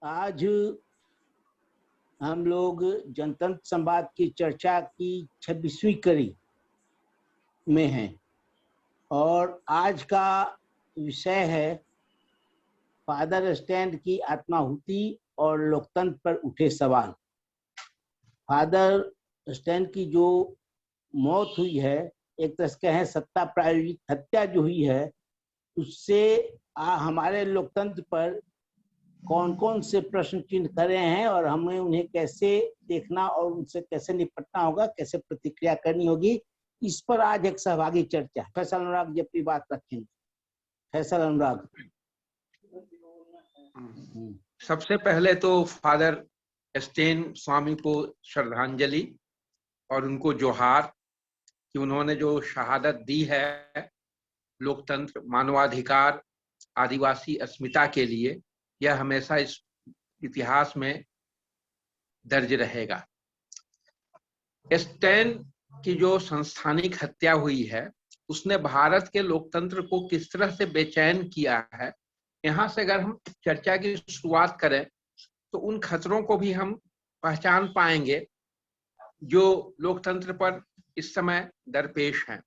आज हम लोग जनतंत्र संवाद की चर्चा की 26वीं कड़ी में हैं और आज का विषय है फादर स्टैंड की आत्माहुति और लोकतंत्र पर उठे सवाल। फादर स्टैंड की जो मौत हुई है, एक तरह से कहें सत्ता प्रायोजित हत्या जो हुई है, उससे हमारे लोकतंत्र पर कौन कौन से प्रश्न चिन्ह खड़े हैं और हमें उन्हें कैसे देखना और उनसे कैसे निपटना होगा, कैसे प्रतिक्रिया करनी होगी, इस पर आज एक सहभागी चर्चा। फैसल अनुराग जी अपनी बात रखेंगे। फैसल अनुराग। सबसे पहले तो फादर स्टेन स्वामी को श्रद्धांजलि और उनको जोहार कि उन्होंने जो शहादत दी है लोकतंत्र, मानवाधिकार, आदिवासी अस्मिता के लिए, यह हमेशा इस इतिहास में दर्ज रहेगा। स्टेन की जो संस्थानिक हत्या हुई है उसने भारत के लोकतंत्र को किस तरह से बेचैन किया है, यहाँ से अगर हम चर्चा की शुरुआत करें तो उन खतरों को भी हम पहचान पाएंगे जो लोकतंत्र पर इस समय दरपेश हैं।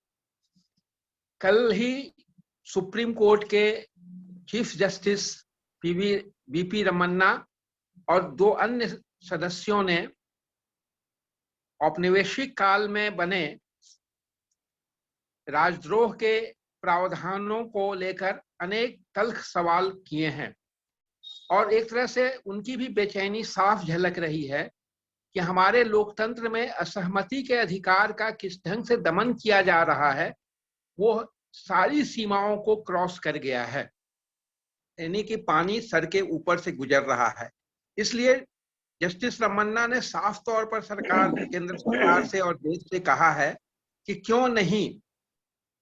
कल ही सुप्रीम कोर्ट के चीफ जस्टिस बीपी रमन्ना और 2 अन्य सदस्यों ने औपनिवेशिक काल में बने राजद्रोह के प्रावधानों को लेकर अनेक तल्ख सवाल किए हैं और एक तरह से उनकी भी बेचैनी साफ झलक रही है कि हमारे लोकतंत्र में असहमति के अधिकार का किस ढंग से दमन किया जा रहा है, वो सारी सीमाओं को क्रॉस कर गया है, यानी कि पानी सर के ऊपर से गुजर रहा है। इसलिए जस्टिस रमन्ना ने साफ तौर पर केंद्र सरकार से और देश से कहा है कि क्यों नहीं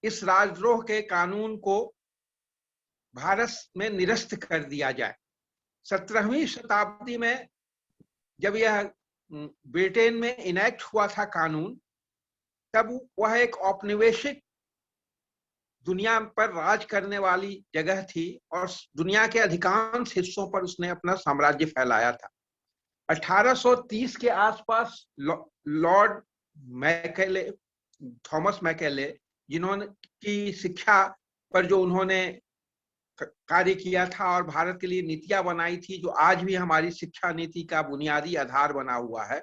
इस राजद्रोह के कानून को भारत में निरस्त कर दिया जाए। 17वीं शताब्दी में जब यह ब्रिटेन में इनेक्ट हुआ था कानून, तब वह एक औपनिवेशिक दुनिया पर राज करने वाली जगह थी और दुनिया के अधिकांश हिस्सों पर उसने अपना साम्राज्य फैलाया था। 1830 के आसपास लॉर्ड मैकेले, थॉमस मैकेले, जिन्होंने की शिक्षा पर जो उन्होंने कार्य किया था और भारत के लिए नीतियां बनाई थी जो आज भी हमारी शिक्षा नीति का बुनियादी आधार बना हुआ है,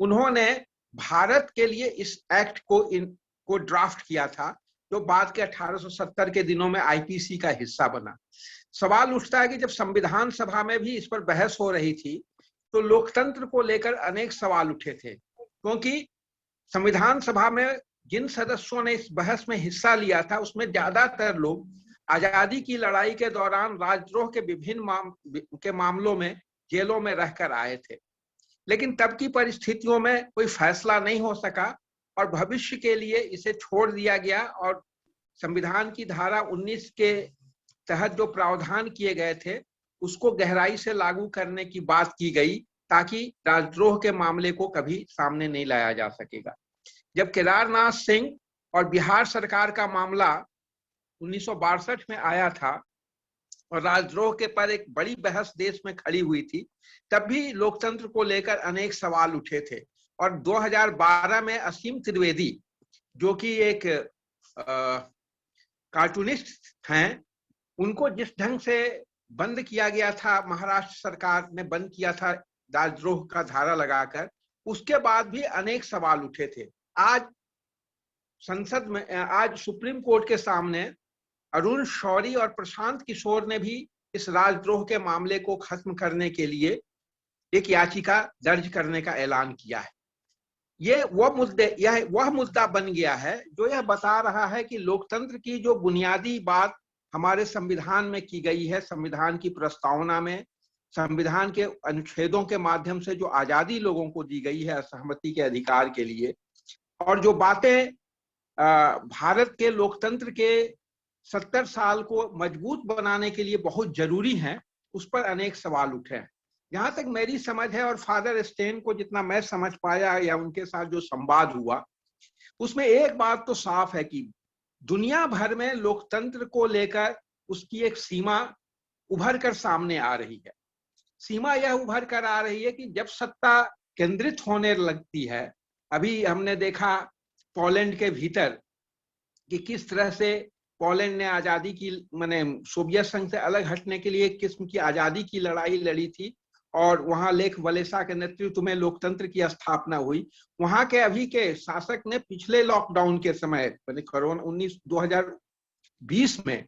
उन्होंने भारत के लिए इस एक्ट को ड्राफ्ट किया था जो बाद के 1870 के दिनों में आईपीसी का हिस्सा बना। सवाल उठता है कि जब संविधान सभा में भी इस पर बहस हो रही थी तो लोकतंत्र को लेकर अनेक सवाल उठे थे, क्योंकि संविधान सभा में जिन सदस्यों ने इस बहस में हिस्सा लिया था उसमें ज्यादातर लोग आजादी की लड़ाई के दौरान राजद्रोह के विभिन्न मामलों में जेलों में रहकर आए थे। लेकिन तब की परिस्थितियों में कोई फैसला नहीं हो सका और भविष्य के लिए इसे छोड़ दिया गया और संविधान की धारा 19 के तहत जो प्रावधान किए गए थे उसको गहराई से लागू करने की बात की गई ताकि राजद्रोह के मामले को कभी सामने नहीं लाया जा सकेगा। जब केदारनाथ सिंह और बिहार सरकार का मामला 1962 में आया था और राजद्रोह के पर एक बड़ी बहस देश में खड़ी हुई थी, तब भी लोकतंत्र को लेकर अनेक सवाल उठे थे और 2012 में असीम त्रिवेदी जो कि एक कार्टूनिस्ट हैं, उनको जिस ढंग से बंद किया गया था, महाराष्ट्र सरकार ने बंद किया था राजद्रोह का धारा लगाकर, उसके बाद भी अनेक सवाल उठे थे। आज संसद में, आज सुप्रीम कोर्ट के सामने अरुण शौरी और प्रशांत किशोर ने भी इस राजद्रोह के मामले को खत्म करने के लिए एक याचिका दर्ज करने का ऐलान किया है। यह वह मुद्दा बन गया है जो यह बता रहा है कि लोकतंत्र की जो बुनियादी बात हमारे संविधान में की गई है, संविधान की प्रस्तावना में, संविधान के अनुच्छेदों के माध्यम से जो आजादी लोगों को दी गई है असहमति के अधिकार के लिए, और जो बातें भारत के लोकतंत्र के 70 साल को मजबूत बनाने के लिए बहुत जरूरी हैं, उस पर अनेक सवाल उठे हैं। जहां तक मेरी समझ है और फादर स्टेन को जितना मैं समझ पाया या उनके साथ जो संवाद हुआ, उसमें एक बात तो साफ है कि दुनिया भर में लोकतंत्र को लेकर उसकी एक सीमा उभर कर सामने आ रही है। सीमा यह उभर कर आ रही है कि जब सत्ता केंद्रित होने लगती है, अभी हमने देखा पोलैंड के भीतर कि किस तरह से पोलैंड ने आजादी की, माने सोवियत संघ से अलग हटने के लिए एक किस्म की आजादी की लड़ाई लड़ी थी, और वहां लेख वलेसा के नेतृत्व में लोकतंत्र की स्थापना हुई। वहां के अभी के शासक ने पिछले लॉकडाउन के समय, माने कोरोना 2020 में,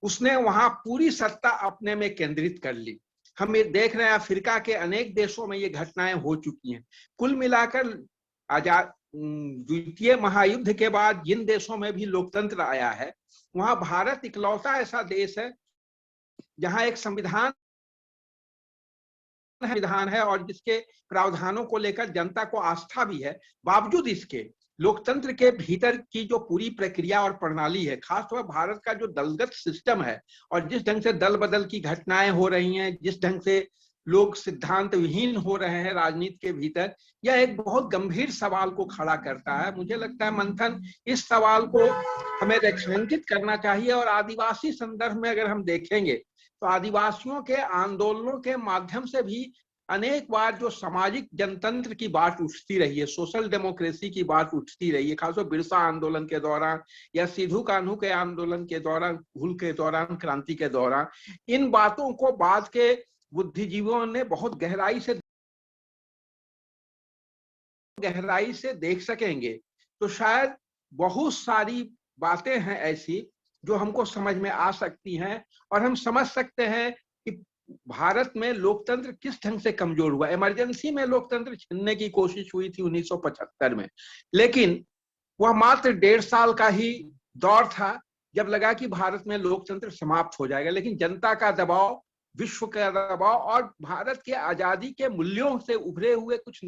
उसने वहां पूरी सत्ता अपने में केंद्रित कर ली। हम ये देख रहे हैं अफ्रीका के अनेक देशों में ये घटनाएं हो चुकी हैं। कुल मिलाकर आजाद द्वितीय महायुद्ध के बाद जिन देशों में भी लोकतंत्र आया है, वहां भारत इकलौता ऐसा देश है जहां एक संविधान है और जिसके प्रावधानों को लेकर जनता को आस्था भी है। बावजूद इसके लोकतंत्र के भीतर की जो पूरी प्रक्रिया और प्रणाली है, खासतौर पर भारत का जो दलगत सिस्टम है, और जिस ढंग से दल बदल की घटनाएं हो रही हैं, जिस ढंग से लोग सिद्धांत विहीन हो रहे हैं राजनीति के भीतर, यह एक बहुत गंभीर सवाल को खड़ा करता है। मुझे लगता है मंथन, इस सवाल को हमें रेखांकित करना चाहिए। और आदिवासी संदर्भ में अगर हम देखेंगे तो आदिवासियों के आंदोलनों के माध्यम से भी अनेक बार जो सामाजिक जनतंत्र की बात उठती रही है, सोशल डेमोक्रेसी की बात उठती रही है, खासतौर बिरसा आंदोलन के दौरान या सिद्धू कान्हू के आंदोलन के दौरान, हुल के दौरान, क्रांति के दौरान, इन बातों को बाद के बुद्धिजीवियों ने बहुत गहराई से देख सकेंगे। तो शायद बहुत सारी बातें हैं ऐसी जो हमको समझ में आ सकती हैं, और हम समझ सकते हैं कि भारत में लोकतंत्र किस ढंग से कमजोर हुआ। इमरजेंसी में लोकतंत्र छीनने की कोशिश हुई थी 1975 में, लेकिन वह मात्र 1.5 साल का ही दौर था जब लगा कि भारत में लोकतंत्र समाप्त हो जाएगा। लेकिन जनता का दबाव, विश्व का दबाव और भारत के आजादी के मूल्यों से उभरे हुए कुछ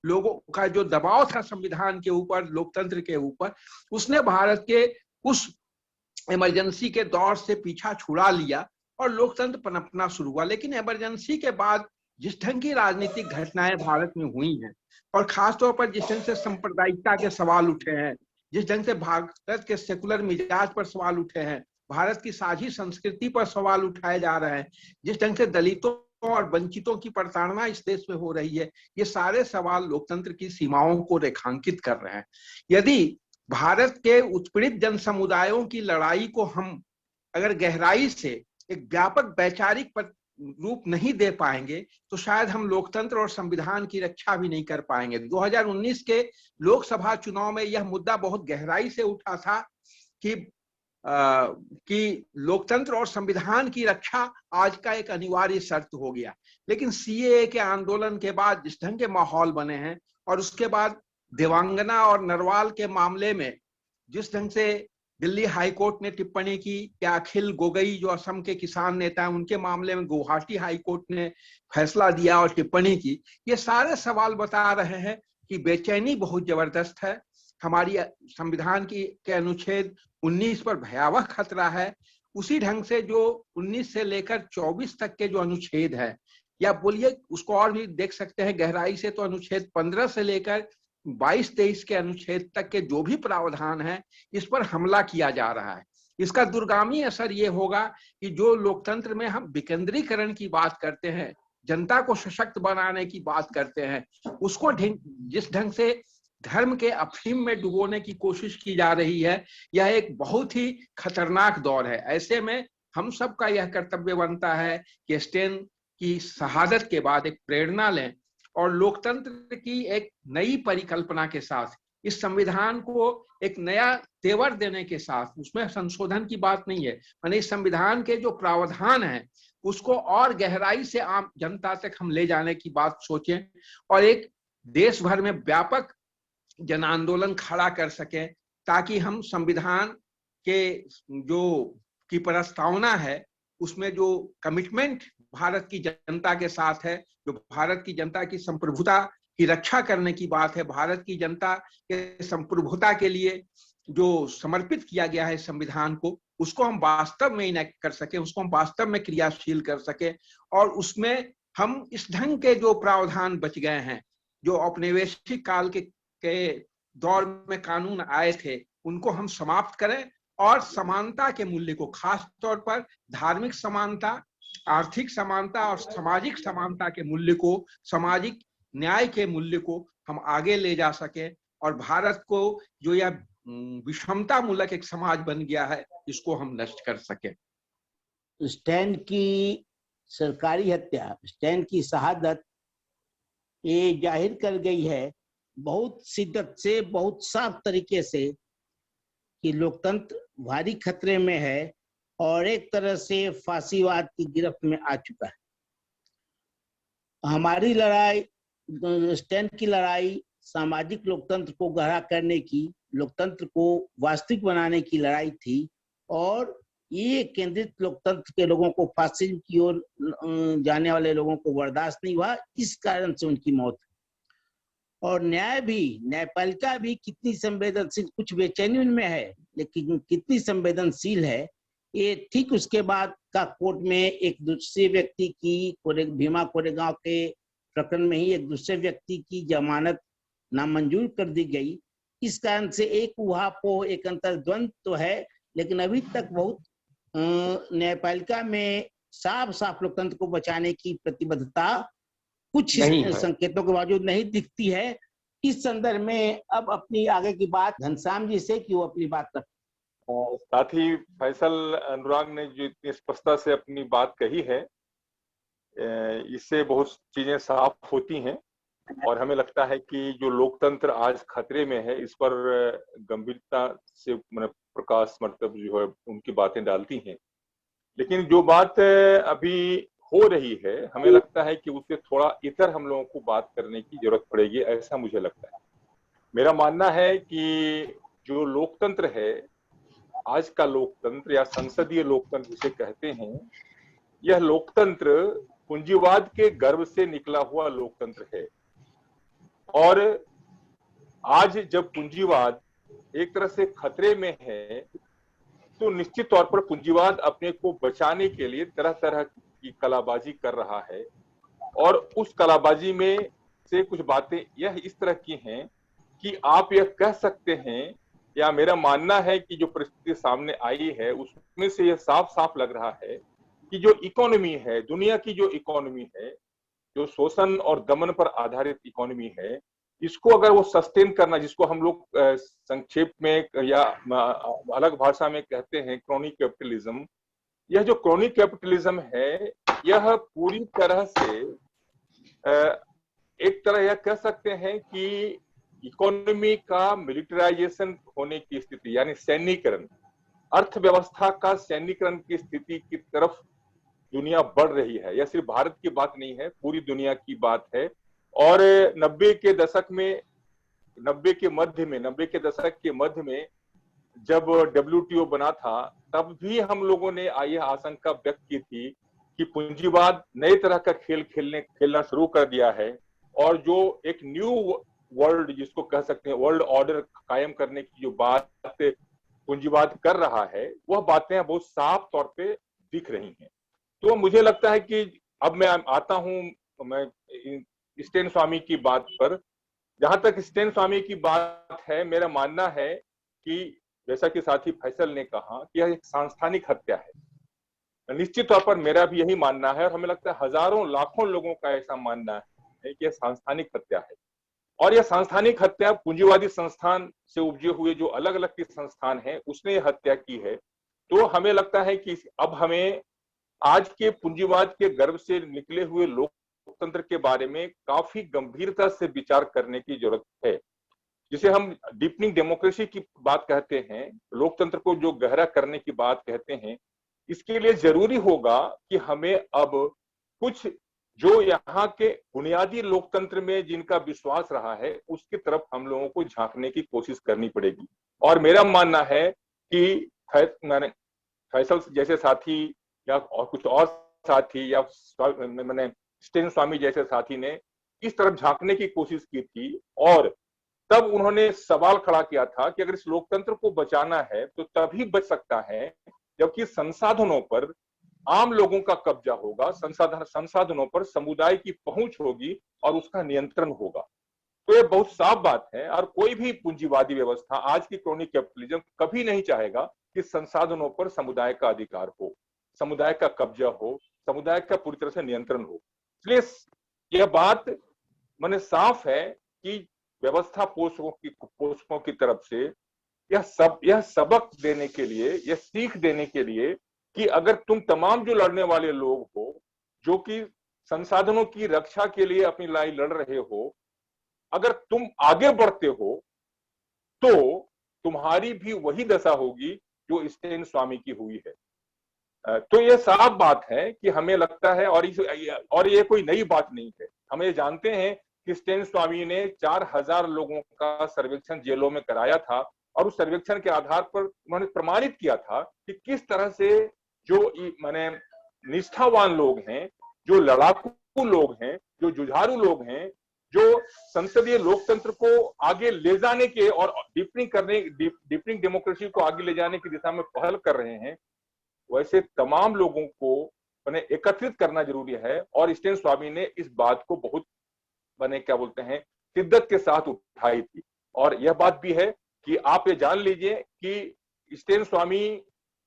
लोगों का जो दबाव था संविधान के ऊपर, लोकतंत्र के ऊपर, उसने भारत के उस इमरजेंसी के दौर से पीछा छुड़ा लिया और लोकतंत्र पनपना शुरू हुआ। लेकिन इमरजेंसी के बाद जिस ढंग की राजनीतिक घटनाएं भारत में हुई हैं, और खासतौर पर जिस ढंग से सांप्रदायिकता के सवाल उठे हैं, जिस ढंग से भारत के सेकुलर मिजाज पर सवाल उठे हैं, भारत की साझी संस्कृति पर सवाल उठाए जा रहे हैं, जिस ढंग से दलितों और वंचितों की प्रताड़ना इस देश में हो रही है, ये सारे सवाल लोकतंत्र की सीमाओं को रेखांकित कर रहे हैं। यदि भारत के उत्पीड़ित जन समुदायों की लड़ाई को हम अगर गहराई से एक व्यापक वैचारिक रूप नहीं दे पाएंगे, तो शायद हम लोकतंत्र और संविधान की रक्षा भी नहीं कर पाएंगे। 2019 के लोकसभा चुनाव में यह मुद्दा बहुत गहराई से उठा था कि लोकतंत्र और संविधान की रक्षा आज का एक अनिवार्य शर्त हो गया। लेकिन सीएए के आंदोलन के बाद जिस ढंग के माहौल बने हैं, और उसके बाद देवांगना और नरवाल के मामले में जिस ढंग से दिल्ली हाईकोर्ट ने टिप्पणी की, या अखिल गोगोई जो असम के किसान नेता हैं, उनके मामले में गुवाहाटी हाईकोर्ट ने फैसला दिया और टिप्पणी की, ये सारे सवाल बता रहे हैं कि बेचैनी बहुत जबरदस्त है। हमारी संविधान के अनुच्छेद 19 पर भयावह खतरा है। उसी ढंग से जो 19 से लेकर 24 तक के जो अनुच्छेद है, या बोलिए उसको और भी देख सकते हैं गहराई से, तो अनुच्छेद 15 से लेकर 22-23 के अनुच्छेद तक के जो भी प्रावधान है, इस पर हमला किया जा रहा है। इसका दूरगामी असर ये होगा कि जो लोकतंत्र में हम विकेंद्रीकरण की बात करते हैं, जनता को सशक्त बनाने की बात करते हैं, उसको जिस ढंग से धर्म के अफीम में डुबोने की कोशिश की जा रही है, यह एक बहुत ही खतरनाक दौर है। ऐसे में हम सबका यह कर्तव्य बनता है कि स्टेन की शहादत के बाद एक प्रेरणा लें और लोकतंत्र की एक नई परिकल्पना के साथ इस संविधान को एक नया तेवर देने के साथ, उसमें संशोधन की बात नहीं है, माने इस संविधान के जो प्रावधान है उसको और गहराई से आम जनता तक हम ले जाने की बात सोचें, और एक देश भर में व्यापक जन आंदोलन खड़ा कर सकें, ताकि हम संविधान के जो की प्रस्तावना है उसमें जो कमिटमेंट भारत की जनता के साथ है, जो भारत की जनता की संप्रभुता की रक्षा करने की बात है, भारत की जनता के संप्रभुता के लिए जो समर्पित किया गया है संविधान को, उसको हम वास्तव में इनेक्ट कर सके, उसको हम वास्तव में क्रियाशील कर सके, और उसमें हम इस ढंग के जो प्रावधान बच गए हैं, जो औपनिवेशिक काल के दौर में कानून आए थे, उनको हम समाप्त करें और समानता के मूल्य को, खास तौर पर धार्मिक समानता आर्थिक समानता और सामाजिक समानता के मूल्य को, सामाजिक न्याय के मूल्य को हम आगे ले जा सके और भारत को जो यह विषमता मूलक एक समाज बन गया है, इसको हम नष्ट कर सके। स्टैन की सरकारी हत्या, स्टैन की शहादत ये जाहिर कर गई है बहुत शिद्दत से, बहुत साफ तरीके से कि लोकतंत्र भारी खतरे में है और एक तरह से फांसीवाद की गिरफ्त में आ चुका है। हमारी लड़ाई, स्टैन की लड़ाई सामाजिक लोकतंत्र को गहरा करने की, लोकतंत्र को वास्तविक बनाने की लड़ाई थी और ये केंद्रित लोकतंत्र के लोगों को, फासिज्म की ओर जाने वाले लोगों को बर्दाश्त नहीं हुआ, इस कारण से उनकी मौत। और न्याय भी, न्यायपालिका भी कितनी संवेदनशील, कुछ बेचैनी उनमें है लेकिन कितनी संवेदनशील है, ये ठीक उसके बाद का कोर्ट में एक दूसरे व्यक्ति की, भीमा कोरेगांव के प्रकरण में ही एक दूसरे व्यक्ति की जमानत नामंजूर कर दी गई। इस कारण से एक उहापोह, एक अंतर्द्वंद तो है, लेकिन अभी तक बहुत न्यायपालिका में साफ साफ लोकतंत्र को बचाने की प्रतिबद्धता कुछ संकेतों के बावजूद नहीं दिखती है। इस संदर्भ में अब अपनी आगे की बात घनश्याम जी से कि वो अपनी बात रखें। साथी फैसल अनुराग ने जो इतनी स्पष्टता से अपनी बात कही है, इससे बहुत चीजें साफ होती हैं और हमें लगता है कि जो लोकतंत्र आज खतरे में है, इस पर गंभीरता से प्रकाश मतलब जो है उनकी बातें डालती हैं। लेकिन जो बात अभी हो रही है, हमें लगता है कि उससे थोड़ा इतर हम लोगों को बात करने की जरूरत पड़ेगी, ऐसा मुझे लगता है। मेरा मानना है कि जो लोकतंत्र है, आज का लोकतंत्र या संसदीय लोकतंत्र जिसे कहते हैं, यह लोकतंत्र पूंजीवाद के गर्भ से निकला हुआ लोकतंत्र है। और आज जब पूंजीवाद एक तरह से खतरे में है, तो निश्चित तौर पर पूंजीवाद अपने को बचाने के लिए तरह तरह की कलाबाजी कर रहा है और उस कलाबाजी में से कुछ बातें यह इस तरह की हैं कि आप यह कह सकते हैं, या मेरा मानना है कि जो परिस्थिति सामने आई है उसमें से यह साफ साफ लग रहा है कि जो इकोनॉमी है, दुनिया की जो इकोनॉमी है, जो शोषण और दमन पर आधारित इकोनॉमी है, इसको अगर वो सस्टेन करना, जिसको हम लोग संक्षेप में या अलग भाषा में कहते हैं क्रॉनिक कैपिटलिज्म, यह जो क्रॉनिक कैपिटलिज्म है, यह पूरी तरह से एक तरह यह कह सकते हैं कि इकोनॉमी का मिलिटराइजेशन होने की स्थिति, यानी सैन्यीकरण, अर्थव्यवस्था का सैन्यीकरण की स्थिति की तरफ दुनिया बढ़ रही है। यह सिर्फ भारत की बात नहीं है, पूरी दुनिया की बात है। और 90 के दशक के मध्य में जब WTO बना था, तब भी हम लोगों ने यह आशंका व्यक्त की थी कि पूंजीवाद नए तरह का खेलना शुरू कर दिया है और जो एक न्यू वर्ल्ड जिसको कह सकते हैं वर्ल्ड ऑर्डर कायम करने की जो बात पूंजीवाद कर रहा है, वह बातें बहुत साफ तौर पे दिख रही हैं। तो मुझे लगता है कि अब मैं आता हूं मैं स्टेन स्वामी की बात पर। जहां तक स्टेन स्वामी की बात है, मेरा मानना है कि जैसा कि साथी फैसल ने कहा कि यह एक सांस्थानिक हत्या है। निश्चित तौर पर मेरा भी यही मानना है और हमें लगता है हजारों लाखों लोगों का ऐसा मानना है कि यह सांस्थानिक हत्या है। और यह सांस्थानिक हत्या पूंजीवादी संस्थान से उपजे हुए जो अलग अलग के संस्थान हैं, उसने यह हत्या की है। तो हमें लगता है कि अब हमें आज के पूंजीवाद के गर्भ से निकले हुए लोकतंत्र के बारे में काफी गंभीरता से विचार करने की जरूरत है, जिसे हम डीपनिंग डेमोक्रेसी की बात कहते हैं, लोकतंत्र को जो गहरा करने की बात कहते हैं। इसके लिए जरूरी होगा कि हमें अब कुछ जो यहाँ के बुनियादी लोकतंत्र में जिनका विश्वास रहा है, उसकी तरफ हम लोगों को झांकने की कोशिश करनी पड़ेगी। और मेरा मानना है कि फैसल जैसे साथी या और कुछ और साथी या मैंने स्टेन स्वामी जैसे साथी ने इस तरफ झांकने की कोशिश की थी और तब उन्होंने सवाल खड़ा किया था कि अगर इस लोकतंत्र को बचाना है तो तभी बच सकता है जबकि संसाधनों पर आम लोगों का कब्जा होगा, संसाधनों पर समुदाय की पहुंच होगी और उसका नियंत्रण होगा। तो ये बहुत साफ बात है और कोई भी पूंजीवादी व्यवस्था, आज की क्रॉनिक कैपिटलिज्म कभी नहीं चाहेगा कि संसाधनों पर समुदाय का अधिकार हो, समुदाय का कब्जा हो, समुदाय का पूरी तरह से नियंत्रण हो। इसलिए यह बात माने साफ है कि व्यवस्था पोषकों की तरफ से यह सबक देने के लिए, यह सीख देने के लिए कि अगर तुम तमाम जो लड़ने वाले लोग हो, जो कि संसाधनों की रक्षा के लिए अपनी लड़ाई लड़ रहे हो, अगर तुम आगे बढ़ते हो तो तुम्हारी भी वही दशा होगी जो स्टेन स्वामी की हुई है। तो यह साफ बात है कि हमें लगता है, और ये कोई नई बात नहीं है, हम ये जानते हैं कि स्टेन स्वामी ने 4000 लोगों का सर्वेक्षण जेलों में कराया था और उस सर्वेक्षण के आधार पर उन्होंने प्रमाणित किया था कि किस तरह से जो माने निष्ठावान लोग हैं, जो लड़ाकू लोग हैं, जो जुझारू लोग हैं, जो संसदीय लोकतंत्र को आगे ले जाने के और डीपनिंग डेमोक्रेसी को आगे ले जाने की दिशा में पहल कर रहे हैं, वैसे तमाम लोगों को मैंने एकत्रित करना जरूरी है। और स्टेन स्वामी ने इस बात को बहुत मैंने क्या बोलते हैं शिद्दत के साथ उठाई थी। और यह बात भी है कि आप ये जान लीजिए कि स्टेन स्वामी,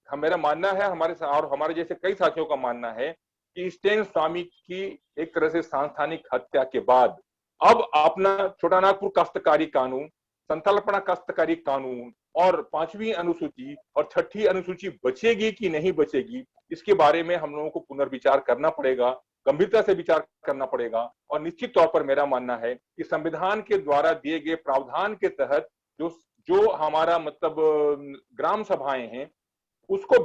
मेरा मानना है, हमारे जैसे कई साथियों का मानना है कि स्टेन स्वामी की एक तरह से सांस्थानिक हत्या के बाद अब अपना छोटा नागपुर काश्तकारी कानून, संथालपना काश्तकारी कानून और 5वीं अनुसूची और 6ठी अनुसूची बचेगी कि नहीं बचेगी, इसके बारे में हम लोगों को पुनर्विचार करना पड़ेगा, गंभीरता से विचार करना पड़ेगा। और निश्चित तौर पर मेरा मानना है कि संविधान के द्वारा दिए गए प्रावधान के तहत जो हमारा मतलब ग्राम सभाएं हैं उसको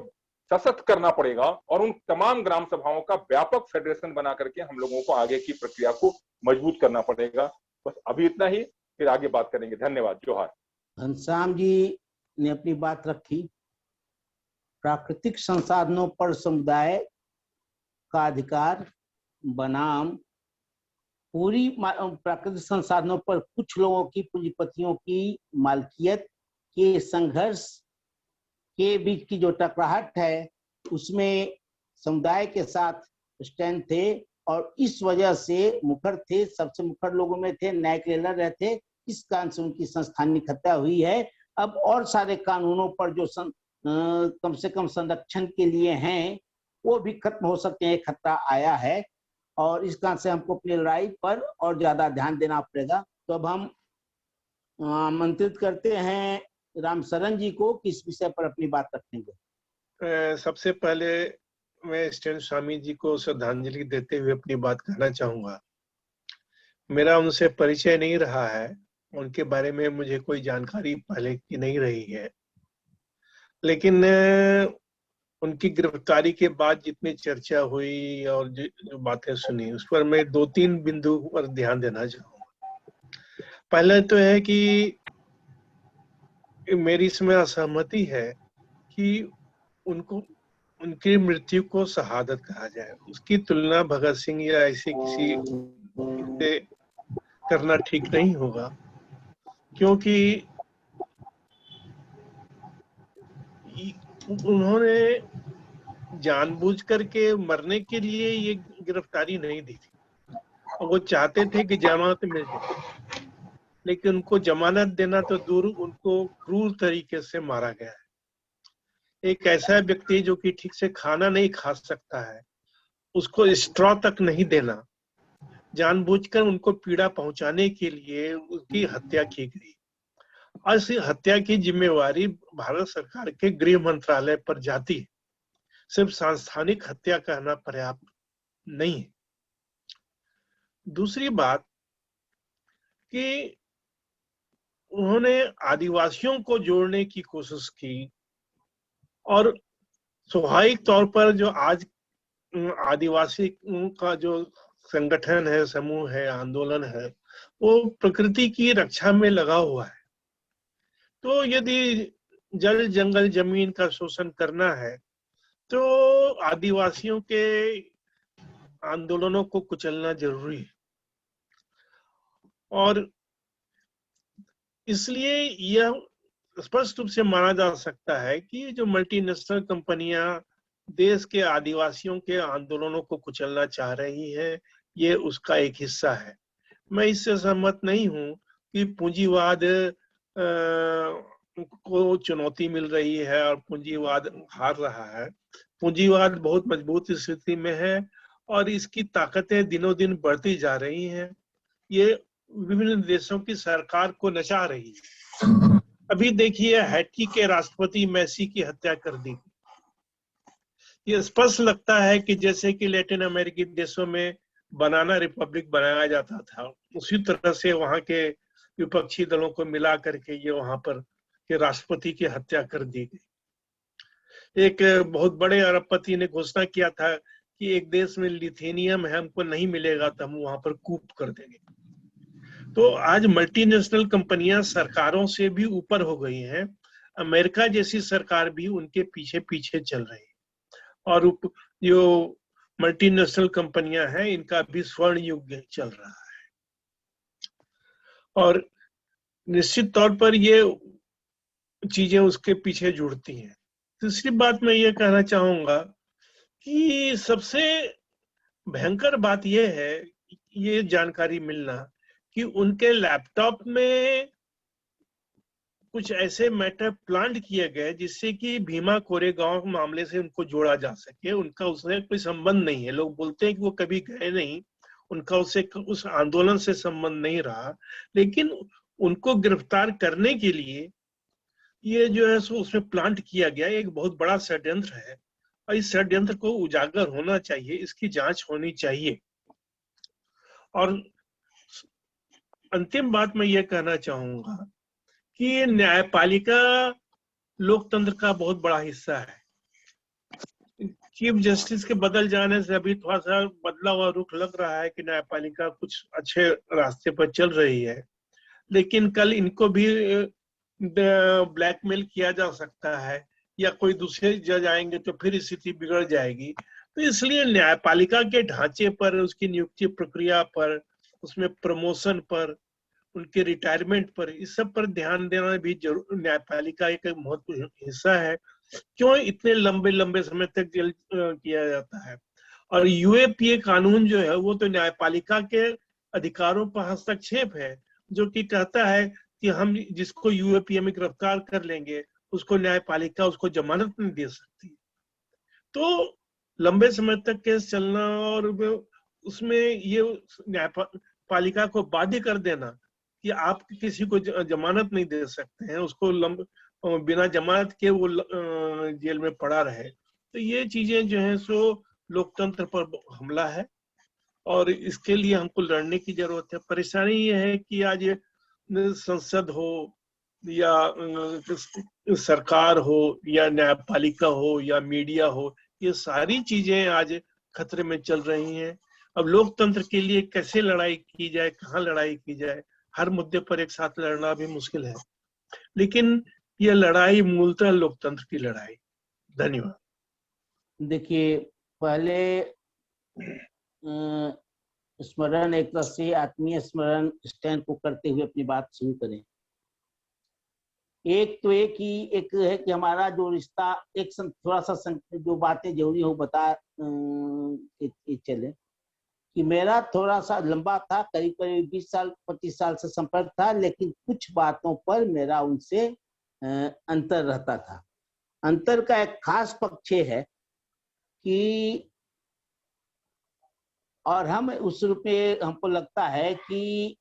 सशक्त करना पड़ेगा और उन तमाम ग्राम सभाओं का व्यापक फेडरेशन बना करके हम लोगों को आगे की प्रक्रिया को मजबूत करना पड़ेगा। बस अभी इतना ही, फिर आगे बात करेंगे। धन्यवाद। जोहार। घनश्याम जी ने अपनी बात रखी। प्राकृतिक संसाधनों पर समुदाय का अधिकार बनाम पूरी प्राकृतिक संसाधनों पर कुछ लोगों की, पूंजीपतियों की मालकियत के संघर्ष के बीच की जो टकराहट है, उसमें समुदाय के साथ स्टैंड थे और इस वजह से मुखर थे, सबसे मुखर लोगों में थे, न्यायिक लड़ रहे थे। इस कारण से उनकी संस्थानिक हत्या हुई है। अब और सारे कानूनों पर जो कम से कम संरक्षण के लिए हैं वो भी खत्म हो सकते हैं, खतरा आया है और इस कारण से हमको अपनी लड़ाई पर और ज्यादा ध्यान देना पड़ेगा। तो अब हम आमंत्रित करते हैं रामशरण जी को, किस विषय पर अपनी बात रखेंगे। सबसे पहले मैं स्टेन स्वामी जी को श्रद्धांजलि देते हुए अपनी बात कहना चाहूंगा। मेरा उनसे परिचय नहीं रहा है, उनके बारे में मुझे कोई जानकारी पहले की नहीं रही है, लेकिन उनकी गिरफ्तारी के बाद जितनी चर्चा हुई और जो बातें सुनी, उस पर मैं 2-3 बिंदु पर ध्यान देना चाहूंगा। पहले तो है कि मेरी इसमें असहमति है कि उनकी मृत्यु को शहादत कहा जाए। उसकी तुलना भगत सिंह या ऐसे किसी से करना ठीक नहीं होगा, क्योंकि उन्होंने जानबूझ करके मरने के लिए ये गिरफ्तारी नहीं दी थी। वो चाहते थे कि जमानत मिल जाए, लेकिन उनको जमानत देना तो दूर, उनको क्रूर तरीके से मारा गया है। एक ऐसा व्यक्ति जो कि ठीक से खाना नहीं खा सकता है, उसको स्ट्रॉ तक नहीं देना, जानबूझकर उनको पीड़ा पहुंचाने के लिए उसकी हत्या की गई। और इस हत्या की जिम्मेवारी भारत सरकार के गृह मंत्रालय पर जाती है। सिर्फ सांस्थानिक हत्या कहना पर्याप्त नहीं है। दूसरी बात कि उन्होंने आदिवासियों को जोड़ने की कोशिश की और स्वाभाविक तौर पर जो आज आदिवासी का जो संगठन है, समूह है, आंदोलन है, वो प्रकृति की रक्षा में लगा हुआ है। तो यदि जल जंगल जमीन का शोषण करना है तो आदिवासियों के आंदोलनों को कुचलना जरूरी है। और इसलिए यह स्पष्ट रूप से माना जा सकता है कि जो मल्टीनेशनल कंपनियां देश के आदिवासियों के आंदोलनों को कुचलना चाह रही है, ये उसका एक हिस्सा है। मैं इससे सहमत नहीं हूं कि पूंजीवाद को चुनौती मिल रही है और पूंजीवाद हार रहा है। पूंजीवाद बहुत मजबूत स्थिति में है और इसकी ताकतें दिनों दिन बढ़ती जा रही हैं। ये विभिन्न देशों की सरकार को नचा रही है। अभी देखिए हैटी के राष्ट्रपति मेसी की हत्या कर दी। ये स्पष्ट लगता है कि जैसे कि लैटिन अमेरिकी देशों में बनाना रिपब्लिक बनाया जाता था, उसी तरह से वहां के विपक्षी दलों को मिला करके ये वहां पर के राष्ट्रपति की हत्या कर दी गई। एक बहुत बड़े अरबपति ने घोषणा किया था कि एक देश में लिथेनियम है, हमको नहीं मिलेगा तो हम वहां पर कूप कर देंगे। तो आज मल्टीनेशनल कंपनियां सरकारों से भी ऊपर हो गई हैं। अमेरिका जैसी सरकार भी उनके पीछे पीछे चल रही है और जो मल्टीनेशनल कंपनियां हैं इनका भी स्वर्ण युग चल रहा है। और निश्चित तौर पर ये चीजें उसके पीछे जुड़ती हैं। तीसरी बात मैं ये कहना चाहूंगा कि सबसे भयंकर बात यह है ये जानकारी मिलना कि उनके लैपटॉप में कुछ ऐसे मैटर प्लांट किए गए जिससे कि भीमा कोरेगांव मामले से उनको जोड़ा जा सके। उनका उससे कोई संबंध नहीं है। लोग बोलते हैं कि वो कभी गए नहीं, उनका उससे उस आंदोलन से संबंध नहीं रहा, लेकिन उनको गिरफ्तार करने के लिए ये जो है सो उसमें प्लांट किया गया एक बहुत बड़ा षड्यंत्र है और इस षड्यंत्र को उजागर होना चाहिए, इसकी जांच होनी चाहिए। और अंतिम बात मैं ये कहना चाहूंगा कि न्यायपालिका लोकतंत्र का बहुत बड़ा हिस्सा है। चीफ जस्टिस के बदल जाने से अभी थोड़ा सा बदला हुआ रुख लग रहा है कि न्यायपालिका कुछ अच्छे रास्ते पर चल रही है, लेकिन कल इनको भी ब्लैकमेल किया जा सकता है या कोई दूसरे जज आएंगे तो फिर स्थिति बिगड़ जाएगी। तो इसलिए न्यायपालिका के ढांचे पर, उसकी नियुक्ति प्रक्रिया पर, उसमें प्रमोशन पर, उनके रिटायरमेंट पर, इस सब पर ध्यान देना भी जरूर न्यायपालिका एक महत्वपूर्ण हिस्सा है। क्यों इतने लंबे लंबे समय तक जेल किया जाता है? और यूएपीए कानून जो है वो तो न्यायपालिका के अधिकारों पर हस्तक्षेप है, जो कि कहता है कि हम जिसको यूएपीए में गिरफ्तार कर लेंगे उसको न्यायपालिका उसको जमानत नहीं दे सकती। तो लंबे समय तक केस चलना और उसमें ये न्यायपालिका को बाध्य कर देना कि आप किसी को जमानत नहीं दे सकते हैं, उसको बिना जमानत के वो जेल में पड़ा रहे, तो ये चीजें जो है सो लोकतंत्र पर हमला है और इसके लिए हमको लड़ने की जरूरत है। परेशानी ये है कि आज संसद हो या सरकार हो या न्यायपालिका हो या मीडिया हो, ये सारी चीजें आज खतरे में चल रही हैं। अब लोकतंत्र के लिए कैसे लड़ाई की जाए, कहाँ लड़ाई की जाए, हर मुद्दे पर एक साथ लड़ना भी मुश्किल है, लेकिन यह लड़ाई मूलतः लोकतंत्र की लड़ाई। धन्यवाद। देखिए, पहले स्मरण एक तरह से आत्मीय स्मरण स्टैंड को करते हुए अपनी बात शुरू करें। एक तो एक है कि हमारा जो रिश्ता एक थोड़ा सा जो बातें जरूरी हो बता चले कि मेरा थोड़ा सा लंबा था, करीब करीब 20 साल 25 साल से संपर्क था, लेकिन कुछ बातों पर मेरा उनसे अंतर रहता था। अंतर का एक खास पक्ष है कि और हम उस रूप में हमको लगता है कि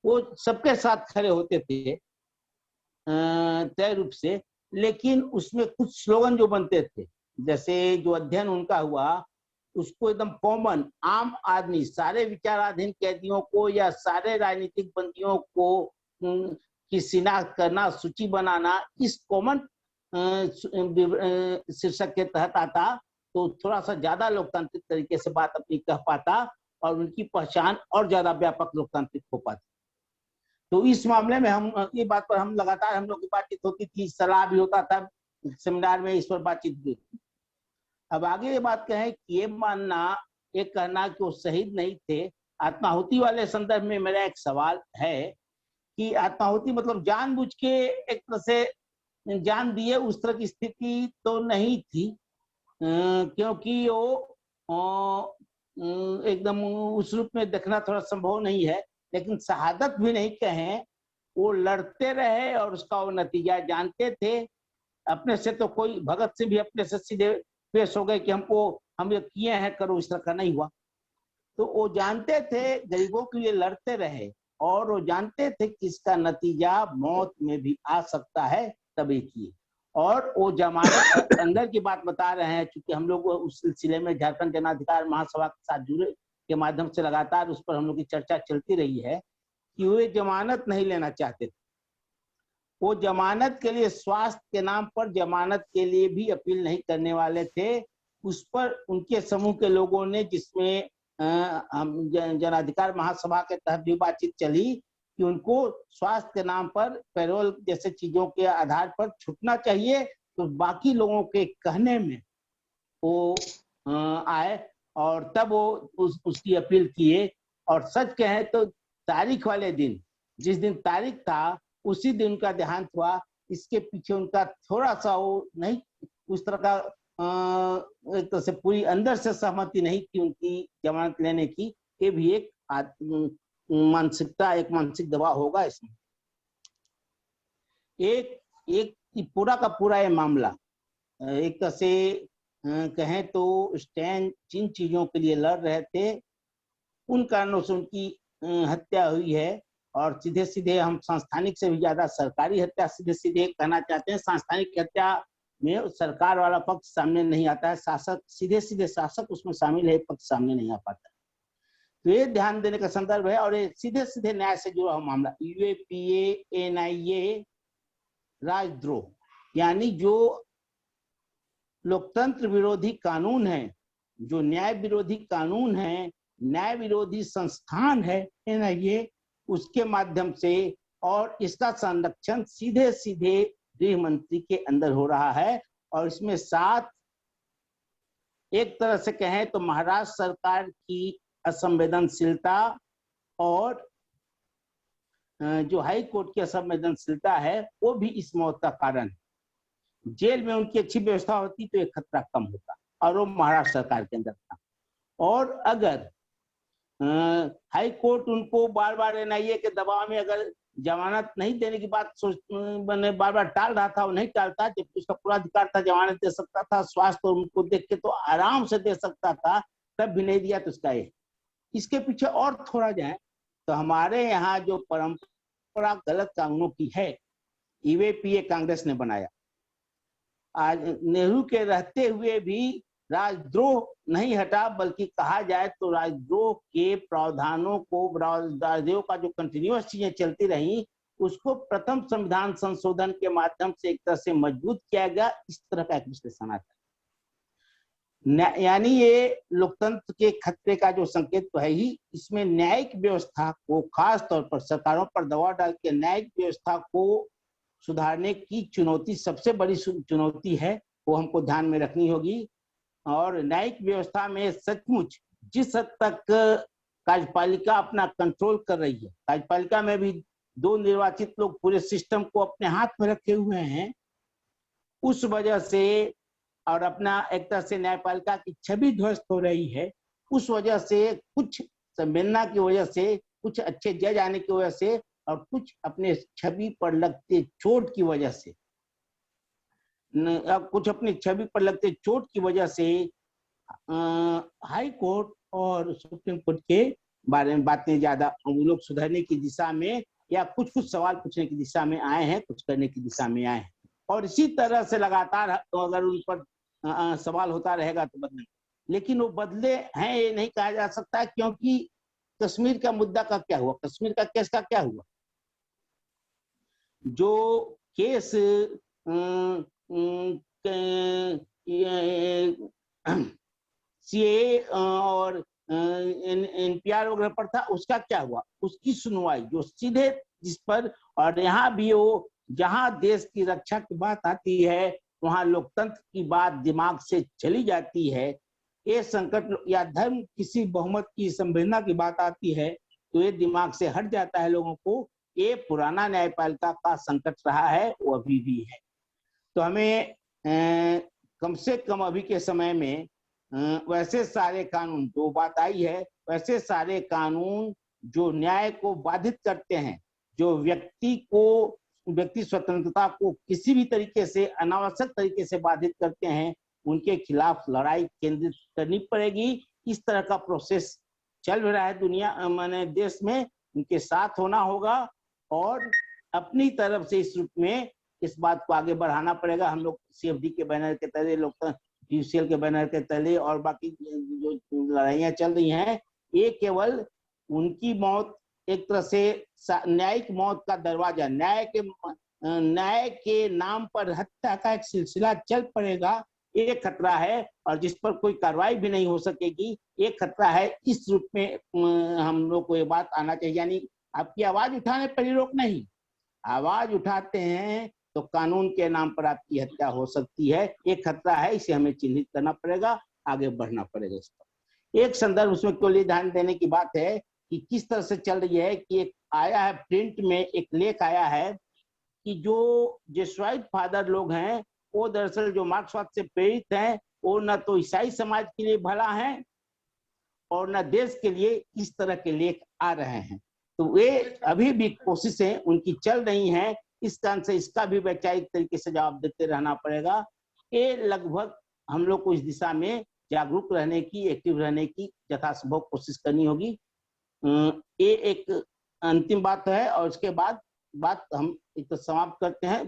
वो सबके साथ खड़े होते थे तय रूप से, लेकिन उसमें कुछ स्लोगन जो बनते थे, जैसे जो अध्ययन उनका हुआ उसको एकदम कॉमन आम आदमी, सारे विचाराधीन कैदियों को या सारे राजनीतिक बंदियों को की शिनाख्त करना, सूची बनाना, इस कॉमन शीर्षक के तहत आता तो थोड़ा सा ज्यादा लोकतांत्रिक तरीके से बात अपनी कह पाता और उनकी पहचान और ज्यादा व्यापक लोकतांत्रिक हो पाती। तो इस मामले में हम ये बात पर हम लगातार हम लोग की बातचीत होती थी, सलाह भी होता था, सेमिनार में इस पर बातचीत भी होती। अब आगे ये बात कहें कि ये मानना, ये कहना कि वो शहीद नहीं थे, आत्माहुति वाले संदर्भ में मेरा एक सवाल है कि आत्माहुति मतलब जानबूझ के एक तरह से जान दिए, उस तरह की स्थिति तो नहीं थी, क्योंकि वो एकदम उस रूप में देखना थोड़ा संभव नहीं है, लेकिन शहादत भी नहीं कहें, वो लड़ते रहे और उसका वो नतीजा जानते थे। अपने से तो कोई भगत सिंह भी अपने से सीधे पेश हो गए कि हम ये किए हैं, करो, इस तरह का नहीं हुआ। तो वो जानते थे गरीबों के लिए लड़ते रहे, और वो जानते थे कि इसका नतीजा मौत में भी आ सकता है, तभी किए। और वो जमानत अंदर की बात बता रहे हैं, क्योंकि हम लोग उस सिलसिले में झारखंड जन अधिकार महासभा के साथ जुड़े के माध्यम से लगातार उस पर हम लोग की चर्चा चलती रही है कि वे जमानत नहीं लेना चाहते थे। वो जमानत के लिए, स्वास्थ्य के नाम पर जमानत के लिए भी अपील नहीं करने वाले थे। उस पर उनके समूह के लोगों ने, जिसमें हम जन अधिकार महासभा के तहत भी बातचीत चली कि उनको स्वास्थ्य के नाम पर पैरोल जैसे चीजों के आधार पर छूटना चाहिए, तो बाकी लोगों के कहने में वो आए और तब वो उसकी अपील किए। और सच कहें तो तारीख वाले दिन, जिस दिन तारीख था, उसी दिन उनका देहांत हुआ। इसके पीछे उनका थोड़ा सा वो नहीं, उस तरह का एक तरह से पूरी अंदर से सहमति नहीं थी उनकी जमानत लेने की। ये भी एक मानसिकता, एक मानसिक दबाव होगा इसमें। एक पूरा का पूरा ये मामला एक तरह से कहें तो स्टैन जिन चीजों के लिए लड़ रहे थे, उन कारणों से उनकी हत्या हुई है। और सीधे सीधे हम संस्थानिक से भी ज्यादा सरकारी हत्या सीधे सीधे कहना चाहते हैं। संस्थानिक हत्या में सरकार वाला पक्ष सामने नहीं आता है, शासक सीधे सीधे शासक उसमें शामिल है, पक्ष सामने नहीं आ पाता। तो ये ध्यान देने का संदर्भ है। और ये सीधे सीधे न्याय से जुड़ा हुआ मामला, यूएपीए एनआईए राजद्रोह, यानी जो लोकतंत्र विरोधी कानून है, जो न्याय विरोधी कानून है, न्याय विरोधी संस्थान है एनआईए, उसके माध्यम से, और इसका संरक्षण सीधे सीधे गृह मंत्री के अंदर हो रहा है। और इसमें साथ एक तरह से कहें तो महाराष्ट्र सरकार की असंवेदनशीलता और जो हाई कोर्ट की असंवेदनशीलता है, वो भी इस मौत का कारण है। जेल में उनकी अच्छी व्यवस्था होती तो ये खतरा कम होता, और वो महाराष्ट्र सरकार के अंदर था। और अगर हाई कोर्ट उनको बार बार एनआईए के दबाव में अगर जमानत नहीं देने की बात मैंने बार बार टाल रहा था, वो नहीं टालता, जबकि उसका पूरा अधिकार था, जमानत दे सकता था, स्वास्थ्य उनको देख के तो आराम से दे सकता था, तब भी नहीं दिया। तो उसका ये, इसके पीछे और थोड़ा जाए तो हमारे यहाँ जो परंपरा गलत कानूनों की है, यूएपीए कांग्रेस ने बनाया। आज नेहरू के रहते हुए भी राजद्रोह नहीं हटा, बल्कि कहा जाए तो राजद्रोह के प्रावधानों को, राजद्रोह का जो कंटिन्यूअस चीजें चलती रही, उसको प्रथम संविधान संशोधन के माध्यम से एक तरह से मजबूत किया गया। इस तरह का एक विश्लेषण आता है। यानी ये लोकतंत्र के खतरे का जो संकेत तो है ही, इसमें न्यायिक व्यवस्था को, खास तौर पर सरकारों पर दबाव डाल के न्यायिक व्यवस्था को सुधारने की चुनौती, सबसे बड़ी चुनौती है, वो हमको ध्यान में रखनी होगी। और न्यायिक व्यवस्था में सचमुच जिस हद तक कार्यपालिका अपना कंट्रोल कर रही है, कार्यपालिका में भी 2 निर्वाचित लोग पूरे सिस्टम को अपने हाथ में रखे हुए हैं, उस वजह से, और अपना एक तरह से न्यायपालिका की छवि ध्वस्त हो रही है, उस वजह से, कुछ संवेदना की वजह से, कुछ अच्छे जज आने की वजह से, और कुछ अपने छवि पर लगते चोट की वजह से, कुछ अपनी छवि पर लगते चोट की वजह से हाई कोर्ट और सुप्रीम कोर्ट के बारे में बातें ज्यादा, हम लोग सुधरने की दिशा में या कुछ सवाल पूछने की दिशा में आए हैं, कुछ करने की दिशा में आए हैं। और इसी तरह से लगातार अगर उन पर सवाल होता रहेगा तो बदले, लेकिन वो बदले हैं ये नहीं कहा जा सकता, क्योंकि कश्मीर का मुद्दा का क्या हुआ, कश्मीर का केस का क्या हुआ। जो केस सीए और एनपीआर वगैरह पर था, उसका क्या हुआ, उसकी सुनवाई जो सीधे जिस पर, और यहाँ भी वो जहां देश की रक्षा की बात आती है, वहां लोकतंत्र की बात दिमाग से चली जाती है। ये संकट या धर्म किसी बहुमत की संवेदना की बात आती है तो ये दिमाग से हट जाता है लोगों को। ये पुराना न्यायपालिका का संकट रहा है, वो अभी भी है। तो हमें कम से कम अभी के समय में वैसे सारे कानून, जो बात आई है, वैसे सारे कानून जो न्याय को बाधित करते हैं, जो व्यक्ति स्वतंत्रता को किसी भी तरीके से, अनावश्यक तरीके से बाधित करते हैं, उनके खिलाफ लड़ाई केंद्रित करनी पड़ेगी। इस तरह का प्रोसेस चल रहा है दुनिया माने देश में, उनके साथ होना होगा और अपनी तरफ से इस रूप में इस बात को आगे बढ़ाना पड़ेगा। हम लोग CFD के बैनर के तले, लोकतंत्र UCL के बैनर के तले और बाकी जो लड़ाइयां चल रही हैं, ये केवल उनकी मौत एक तरह से न्यायिक मौत का दरवाजा, न्याय के नाम पर हत्या का एक सिलसिला चल पड़ेगा, ये खतरा है और जिस पर कोई कार्रवाई भी नहीं हो सकेगी, ये खतरा है। इस रूप में हम लोग को ये बात आना चाहिए। यानी आपकी आवाज उठाने पर ही रोक नहीं, आवाज उठाते हैं तो कानून के नाम पर आपकी हत्या हो सकती है, ये खतरा है। इसे हमें चिन्हित करना पड़ेगा, आगे बढ़ना पड़ेगा इस पर। एक संदर्भ उसमें केवल ये ध्यान देने की बात है कि किस तरह से चल रही है कि एक आया है प्रिंट में, एक लेख आया है कि जो जेसुइट फादर लोग हैं वो दरअसल जो मार्क्सवाद से प्रेरित हैं, वो न तो ईसाई समाज के लिए भला है और न देश के लिए। इस तरह के लेख आ रहे हैं, तो वे अभी भी कोशिशें उनकी चल रही हैं। इस कारण से इसका भी वैचारिक तरीके से जवाब देते रहना पड़ेगा। ये लगभग हम लोग को इस दिशा में जागरूक रहने की, एक्टिव रहने की यथासंभव कोशिश करनी होगी। ये एक अंतिम बात है और उसके बाद बात हम एक तो समाप्त करते हैं।